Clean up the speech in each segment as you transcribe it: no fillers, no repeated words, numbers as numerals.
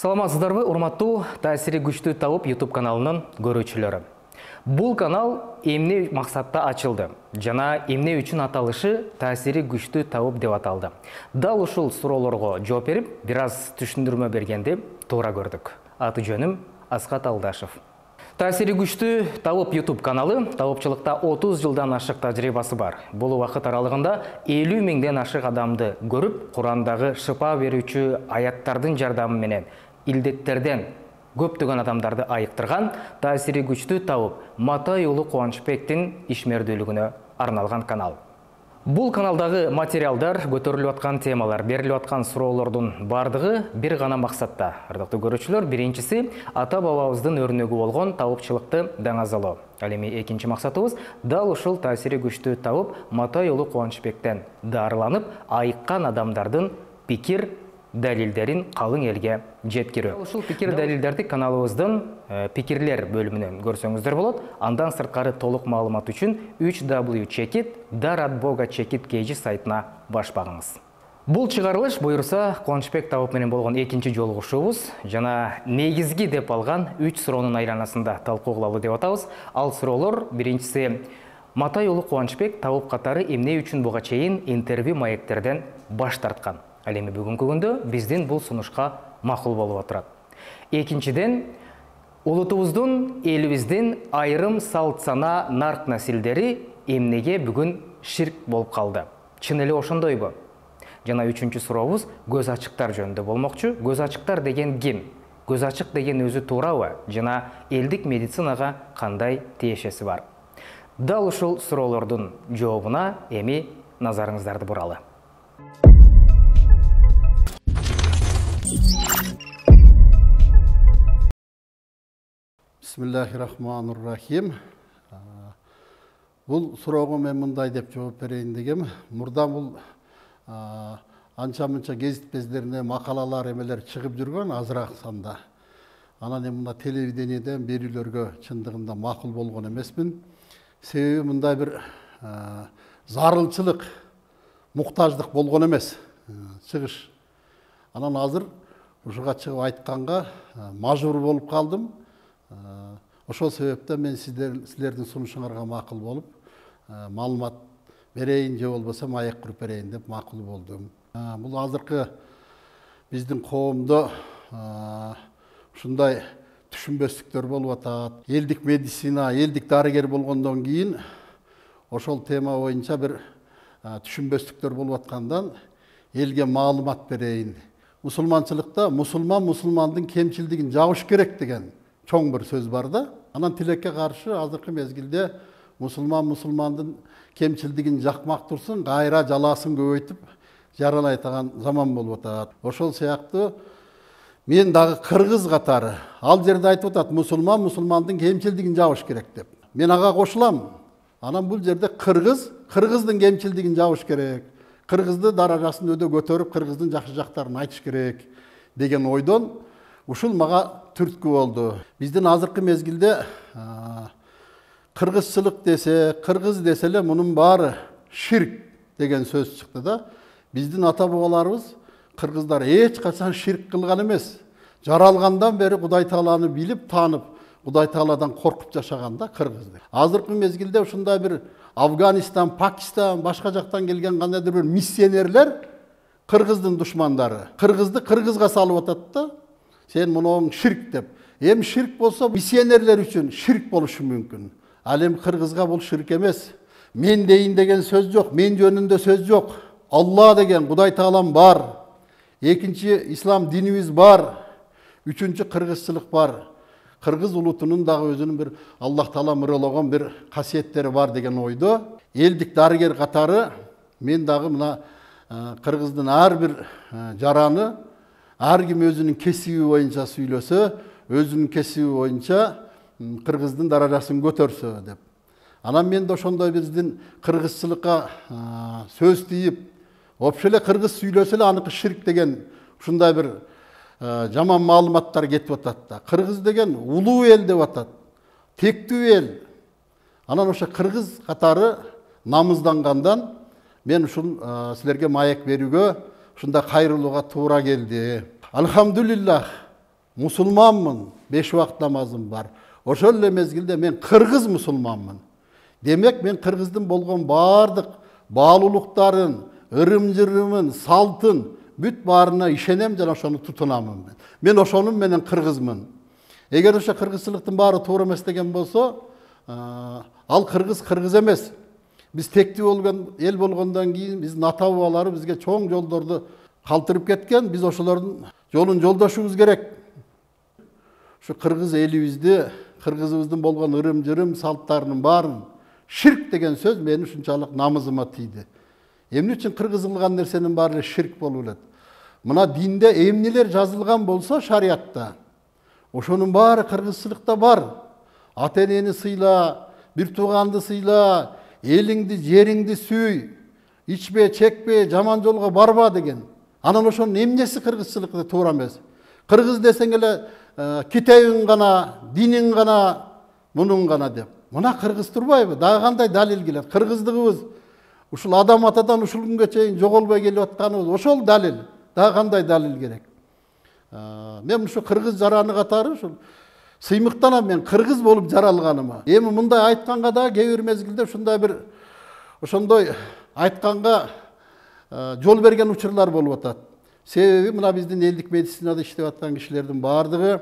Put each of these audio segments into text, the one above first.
Саламатсыздарбы, урматтуу таасири күчтүү тауып YouTube каналынын көрүүчүлөрү. Бул канал эмне максатта ачылды жана эмне үчүн аталышы таасири күчтүү тауып деп аталды. Дал ушул суроолорго жооп берип, бир аз түшүндүрмө бергенди туура көрдүк. Аты жөнүм Асхат Алдашев. Таасири күчтүү тауып YouTube каналы тауупчылыкта 30 жылдан ашык тажрыйбасы бар. Бул убакыт аралыгында 50 миңден ашык адамды көрүп, Курандагы шыпа берүүчү аяттардын жардамы менен илдеттерден көптөгөн адамдарды айыктырган таасири күчтүү тауып Матай уулу Кубанычбектин ишмердүүлүгүнө арналган канал. Бул каналдагы материалдар, көтөрүлүп аткан темалар, берилип аткан суроолордун бардыгы бир гана максатта. Ардактуу көрүүчүлөр, биринчиси ата бабабыздын өрнөгү болгон тауупчылыкты даңазалоо. Ал эми экинчи максатыбыз дал ушул таасири күчтүү тауып Матай уулу Кубанычбектен дарыланып, айыккан адамдардын пикир далилдерин калың элге жеткирүү. Ушул пикир далилдерди каналыбыздын пикирлер бөлүмүнөн көрсөңүздөр болот. Андан сырткары толук маалымат үчүн www.daratboga.kg сайтына баш багыңыз. Бул чыгарылыш буюрса Кубанычбек тауып менен болгон экинчи жолугушуубуз жана негизги деп алган 3 суроонун айланасында талкуу кылалы деп атабыз. Ал суроолор биринчиси Матай уулу Кубанычбек тауып катары эмне үчүн буга чейин интервью маектерден баш тарткан? Ал эми бүгүнкү күндө биздин бул сунушка макул болуп отурат. Экинчиден, улутубуздун, элибиздин айрым салт сана нарк насилдери эмнеге бүгүн ширк болуп калды? Чын эле ошондойбу? Жана үчүнчү сурообуз көз ачыктар жөнүндө болмокчу. Көз ачыктар деген ким? Көз ачык деген өзү туурабы? Жана элдик медицинага кандай тиешеси бар? Дал ушул суроолордун жообуна эми назарыңыздарды буралы. Бисмиллахиррахманиррахим. Бул суроого мен мындай деп жооп берейин дегем. Мурда бул анча-мынча гезит бездерине макалалар эмелер чыгып жүргөн азыраак санда. Анан эми мына телевидениеден берүүлөргө чындыгында макул болгон эмесмин. Себеби мындай бир зарылчылык, муктаждык болгон эмес чыгыш. Анан азыр ушуга чыгып айтканга мажбур болуп калдым. Ошол себептен мен силердин сунушуңарга макул болуп, маалымат берейин же болбосо маек куруп берейин деп макул болдум. Бул азыркы биздин коомдо ушундай түшүнбөстүктөр болуп атат. Элдик медицина, элдик дарыгер болгондон кийин ошол тема боюнча бир түшүнбөстүктөр болуп аткандан элге маалымат берейин. Мусулманчылыкта мусулмандын кемчилдигин жабыш керек деген чоң бир сөз бар да. Анан тилекке каршы азыркы мезгилде мусулмандын кемчилдигин жакмак турсун, кайра жаласын көбөйтүп жаралай атаган заман болуп атат. Ошол сыяктуу мен дагы кыргыз катары ал жерде айтып атат мусулмандын кемчилдигин жабыш керек деп. Мен ага кошулам. Анан бул жерде кыргыздын кемчилдигин жабыш керек. Кыргызды даражасын өдө көтөрүп, кыргыздын жакшы жактарын айтыш керек деген ойдон ушул мага түрткү болду. Биздин азыркы мезгилде кыргызчылык десе, кыргыз десе эле мунун баары ширк деген сөз чыкты да. Биздин ата бабаларыбыз кыргыздар эч качан ширк кылган эмес. Жаралгандан бери Кудай Тааланы билип, таанып, Кудай Тааладан коркуп жашаган да кыргыздар. Азыркы мезгилде ушундай бир Афганистан, Пакистан, башка жактан келген кандайдыр бир миссионерлер кыргыздын душмандары. Кыргызды кыргызга салып атат да. Сен муну ширк деп. Эми ширк болсо миссионерлер үчүн ширк болушу мүмкүн. Ал эми кыргызга бул ширк эмес. Мен дейин деген сөз жок, мен жөнүндө сөз жок. Алла деген Кудай Таалам бар. Экинчи ислам динибиз бар. Үчүнчү кыргызчылык бар. Кыргыз улутунун дагы өзүнүн бир Аллах Таала муралогон бир касиеттери бар деген ойдо. Элдик дарыгер катары мен дагы мына кыргыздын ар бир жараны ар ким өзүнүн кесиби боюнча сүйлөсө, өзүнүн кесиби боюнча кыргыздын даражасын көтөрсө деп. Анан мен да ошондой биздин кыргызчылыкка сөз тийип, вообще эле кыргыз сүйлөсө эле аныкы ширк деген ушундай бир жаман маалыматтар кетип атат да. Кыргыз деген улуу эл деп атат. Тектүү эл. Анан ошо кыргыз катары намыздангандан мен ушул силерге маек берүүгө ушундай кайрылууга туура келди. Алхамдулиллах, Musulmanмын, 5 вакыт намазым бар. Ошол эле мезгилде мен кыргыз мусулманмын. Демек мен кыргыздын болгон бардык баалуулуктарын, ырым-жырымын, салтын бүт баарына ишенем жана ошону тутунамын мен. Мен ошонун менен кыргызмын. Эгер ошо кыргызчылыктын баары туура эмес деген болсо, ал кыргыз эмес. Биз тектүү болгон эл болгондон кийин биздин ата бабалары бизге чоң жолдорду калтырып кеткен. Биз ошолордун жолун жолдошубуз керек. Şu kırgız elibizde, kırgızыбыздын болгон ырым-жырым салттарынын баарын ширк деген сөз мени ушунчалык намызыма тийди. Эмне үчүн кыргыз кылган нерсенин баары ширк болуп элет? Мына динде эмнелер жазылган болсо шариатта, ошонун баары кыргызчылыкта бар. Ата энени сыйла, бир тууганды сыйла, элиңди, жериңди сүй, ичпе, чекпе, жаман жолго барба деген. Анан ошонун эмнеси кыргызчылыкта туура эмес? Кыргыз десең эле китебиң гана, диниң гана, мунуң гана деп. Мына кыргыз турбайбы? Дагы кандай далил келет? Кыргыздыгыбыз ушул адам атадан ушул күнгө чейин жоголбой келип атканыбыз ошол далил. Дагы кандай далил керек? Мен ушу кыргыз жараны катары ушул сыймыктанам мен кыргыз болуп жаралганыма. Эми мындай айтканга да кээ бир мезгилде ушундай бир ошондой айтканга жол берген учурлар болуп атат. Себеби мына биздин элдик медицинада иштеп аткан кишилердин баардыгы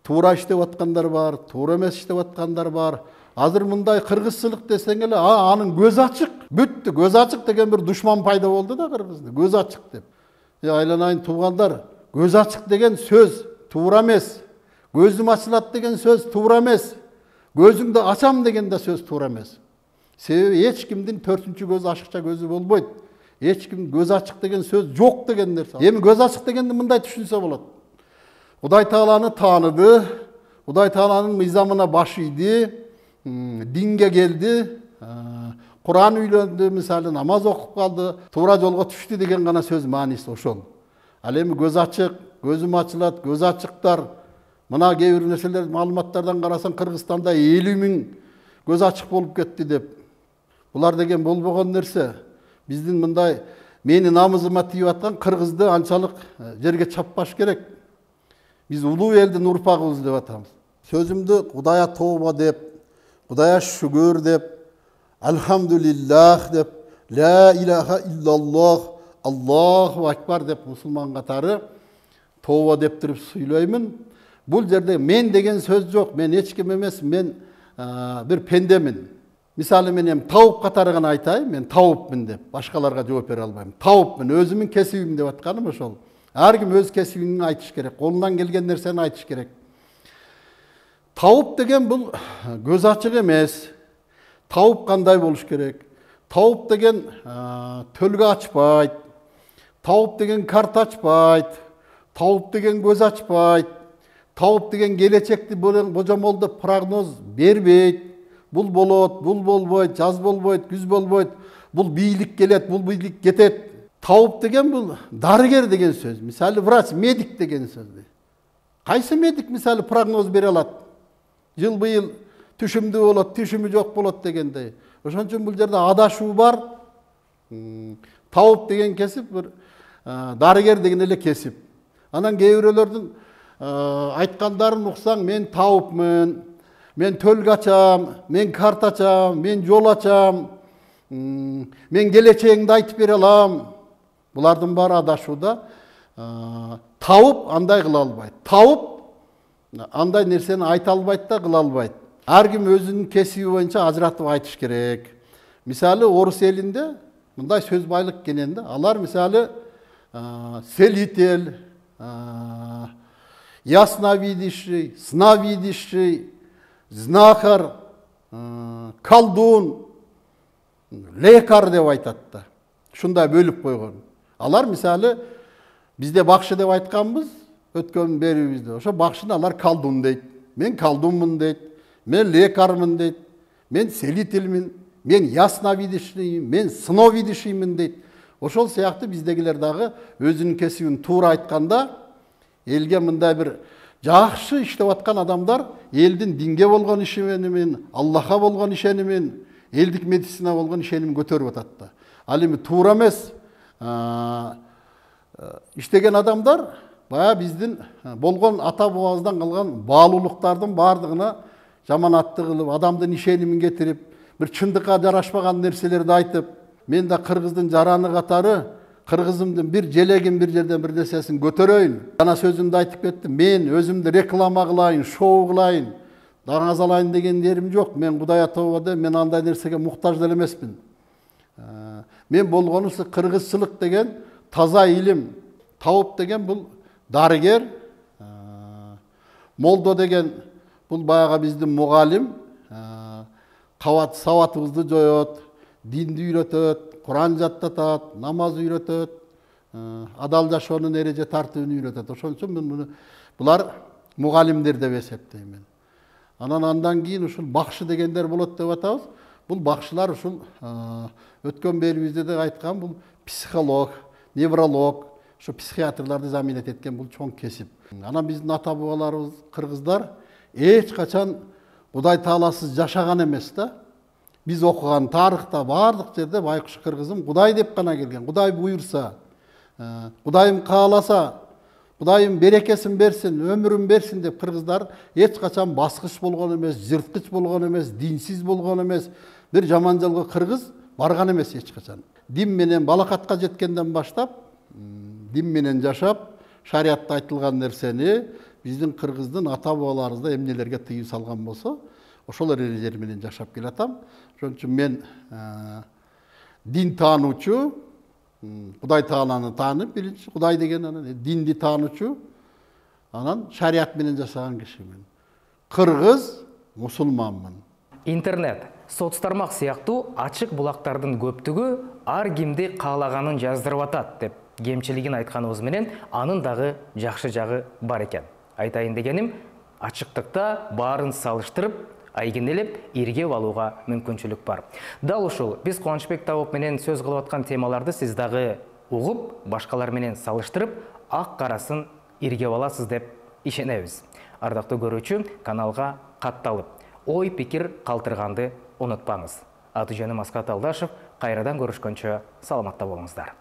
туура иштеп аткандар бар, туура эмес иштеп аткандар бар. Азыр мындай кыргызчылык десең эле, анын көз ачык, бүттү. Көз ачык деген бир душман пайда болду да кыргызда. Көз ачык деп. Айланайын туугандар, көз ачык деген сөз туура эмес. Көзүм ачылат деген сөз туура эмес. Көзүңдү ачам деген да сөз туура эмес. Себеби эч кимдин төртүнчү көзү ашыкча көзү болбойт. Эч ким көз ачык деген сөз жок деген нерсе. Эми көз ачык дегенди мындай түшүнсө болот. Кудай Тааланы тааныды, Кудай Тааланын мыйзамына баш ийди, динге келди, Куран үйлөндү, мисалы намаз окуп калды, туура жолго түштү деген гана сөз мааниси ошол. Ал эми көз ачык, көзүм ачылат, көз ачыктар. Мына кээ бир нерселер маалыматтардан карасаң Кыргызстанда 50 000 көз ачык болуп кетти деп. Булар деген болбогон нерсе. Биздин мындай мени намызыма тийип аткан кыргызды анчалык жерге чаппаш керек. Биз улуу элдин урпагыбыз деп атабыз. Сөзүмдү Кудайга тооба деп, Кудайга шүгүр деп, Алхамдулиллах деп, Ла илаха иллаллах, Аллаху акбар деп мусулман катары тооба деп туруп сүйлөймүн. Бул жерде мен деген сөз жок. Мен эч ким эмес, мен бир пендемин. Мисалы мен эми тауып катары гана айтайын, мен тауыпмын деп, башкаларга жооп бере албайм. Тауыпмын, өзүмүн кесибим деп атканым ошол. Ар ким өз кесибин айтыш керек, колунан келген нерсени айтыш керек. Тауып деген бул көз ачык эмес. Тауып кандай болуш керек? Тауып деген төлгө ачпайт. Тауып деген карта ачпайт. Тауып деген көз ачпайт. Тауып деген келечекти божомолдоп прогноз бербейт. Бул болот, бул болбойт, жаз болбойт, күз болбойт. Бул бийлик келет, бул бийлик кетет. Тауып деген бул дарыгер деген сөз. Мисалы врач, медик деген сөз. Кайсы медик мисалы прогноз бере алат? Жыл быйыл түшүмдүү болот, түшүмү жок болот дегендей. Ошон үчүн бул жерде адашуу бар. Тауып деген кесип бир дарыгер деген эле кесип. Анан кээ бирөөлөрдүн айткандарын уксаң, мен тауыпмын, мен төлгө ачам, мен карта ачам, мен жол ачам, мен келечегиңди айтып бере алам. Булардын баары адашууда. Тауып андай кыла албайт. Тауып андай нерсени айта албайт да кыла албайт. Ар ким өзүнүн кесиби боюнча ажыратып айтыш керек. Мисалы орус элинде мындай сөз байлык кенен да. Алар мисалы селитель, ясновидящий, сновидящий, знахар, колдун, лекар деп айтат да. Шундай бөлүп койгон. Алар мисалы бизде бакшы деп айтканбыз, өткөн берибизде. Ошо бакшыны алар колдун дейт. Мен колдунмун дейт. Мен лекармын дейт. Мен селительмин, мен ясновидящиймин, мен сновидящиймин дейт. Ошол сыяктуу биздегилер дагы өзүнүн кесибин туура айтканда элге мындай бир жакшы иштеп аткан адамдар элдин динге болгон ишенимин, Аллахка болгон ишенимин, элдик медицина болгон ишенимин көтөрүп атат да. Ал эми туура эмес иштеген адамдар бая биздин болгон ата бабабыздан калган баалуулуктардын баардыгына жаманатты кылып, адамдын ишенимин кетирип, бир чындыкка жарашпаган нерселерди айтып, мен да кыргыздын жараны катары кыргызымдын бир желегин бир жерден бир нерсесин көтөрөйүн. Жана сөзүмдү айтып кеттим. Мен өзүмдү реклама кылайын, шоу кылайын, даңаз алайын дегендерим жок. Мен Кудай ата бабадан мен андай нерсеге муктаж деле эмесмин. Мен болгону кыргызчылык деген таза илим, тауып деген бул дарыгер, молдо деген бул баягы биздин мугалим, кабат сабатыбызды жоет, динди үйрөтөт, Куран жаттатат, намаз үйрөтөт, адал жашоонун эреже тартыбын үйрөтөт. Ошон үчүн булар мугалимдер деп эсептейм. Андан кийин ушул бакшы дегендер болот деп атабыз. Бул бакшылар ушул өткөн берибизде де айткан бул психолог, невролог, ошо психиатрларды заминет эткен бул чоң кесип. Анан биздин ата бабаларыбыз кыргыздар эч качан Кудай тааласыз жашаган эмес да. Biz okugan tarihta bardıq жерде байкуш кыргызым Кудай деп гана келген. Кудай буйурса, Кудайым кааласа, Кудайым берекесин берсин, өмүрүн берсин деп кыргыздар эч качан баскыч болгон эмес, жырткыч болгон эмес, динсиз болгон эмес, бир жаман жолго кыргыз барган эмес эч качан. Дин менен балакатка жеткенден баштап, дин менен жашап, шариатта айтылган нерсени биздин кыргыздын ата бабаларыбызда эмнелерге тыюу салган болсо, ошол эрежелер менен жашап келатам. Ошон үчүн мен дин таануучу, Кудай тааланы таанып, биринчи Кудай деген анан динди таануучу, анан шариат менен жашаган кишимин. Кыргыз, мусулманмын. Интернет, соцтармак сыяктуу ачык булактардын көптүгү ар кимди каалаганын жаздырып атат деп кемчилигин айтканыбыз менен анын дагы жакшы жагы бар экен. Айтайын дегеним, ачыктыкта баарын салыштырып, айгинелеп иргеп алууга мүмкүнчүлүк бар. Дал ушул биз Кубанычбек Тауып менен сөз кылып аткан темаларды сиз дагы угуп, башкалар менен салыштырып, ак карасын иргеп аласыз деп ишенебиз. Ардактуу көрүүчү, каналга катталып, ой пикир калтырганды унутпаңыз. Аты жөнүм Аскат Алдашев, кайрадан көрүшкөнчө саламатта болуңуздар.